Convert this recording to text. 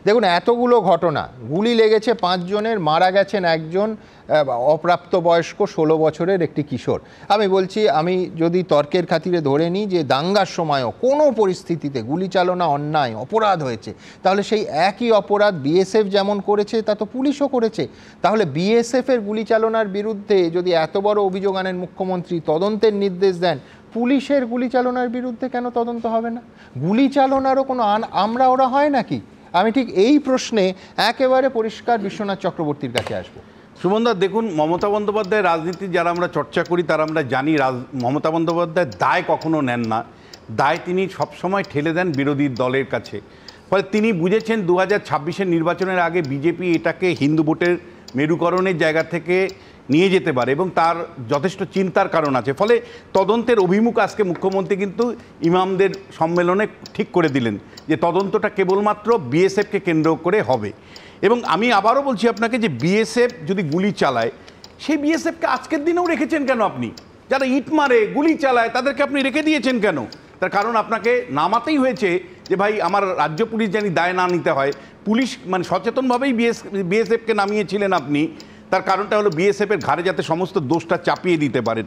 দেখুন এতগুলো ঘটনা, গুলি লেগেছে 5 জনের, মারা গেছেন একজন অপ্রাপ্তবয়স্ক 16 বছরের একটি কিশোর। আমি বলছি, আমি যদি তর্কের খাতিরে ধরে নিই যে দাঙ্গার সময়ও কোনো পরিস্থিতিতে গুলি চালনা অন্যায় অপরাধ হয়েছে, তাহলে সেই একই অপরাধ বিএসএফ যেমন করেছে তা তো পুলিশও করেছে। তাহলে বিএসএফের গুলি চালনার বিরুদ্ধে যদি এত বড় অভিযোগ আনেন মুখ্যমন্ত্রী, তদন্তের নির্দেশ দেন, পুলিশের গুলি চালনার বিরুদ্ধে কেন তদন্ত হবে না? গুলি চালনারও কোনো আমরা ওরা হয় নাকি? আমি ঠিক এই প্রশ্নে একেবারে পরিষ্কার বিশ্বনাথ চক্রবর্তীর কাছে আসবো। সুমনদা, দেখুন, মমতা বন্দ্যোপাধ্যায় রাজনীতি যারা আমরা চর্চা করি তারা আমরা জানি মমতা বন্দ্যোপাধ্যায় দায় কখনো নেন না। দায় তিনি সবসময় ঠেলে দেন বিরোধী দলের কাছে। ফলে তিনি বুঝেছেন 2026-এর নির্বাচনের আগে বিজেপি এটাকে হিন্দু ভোটের মেরুকরণের জায়গা থেকে নিয়ে যেতে পারে এবং তার যথেষ্ট চিন্তার কারণ আছে। ফলে তদন্তের অভিমুখ আজকে মুখ্যমন্ত্রী কিন্তু ইমামদের সম্মেলনে ঠিক করে দিলেন যে তদন্তটা কেবলমাত্র বিএসএফকে কেন্দ্র করে হবে। এবং আমি আবারও বলছি আপনাকে যে বিএসএফ যদি গুলি চালায়, সেই বিএসএফকে আজকের দিনেও রেখেছেন কেন আপনি? যারা ইট মারে, গুলি চালায়, তাদেরকে আপনি রেখে দিয়েছেন কেন? তার কারণ আপনাকে নামাতেই হয়েছে যে ভাই আমার রাজ্য পুলিশ জানি দায় না নিতে হয়। পুলিশ মানে সচেতনভাবেই বিএসএফকে নামিয়েছিলেন আপনি। তার কারণটা হলো বিএসএফের ঘাড়ে যাতে সমস্ত দোষটা চাপিয়ে দিতে পারেন।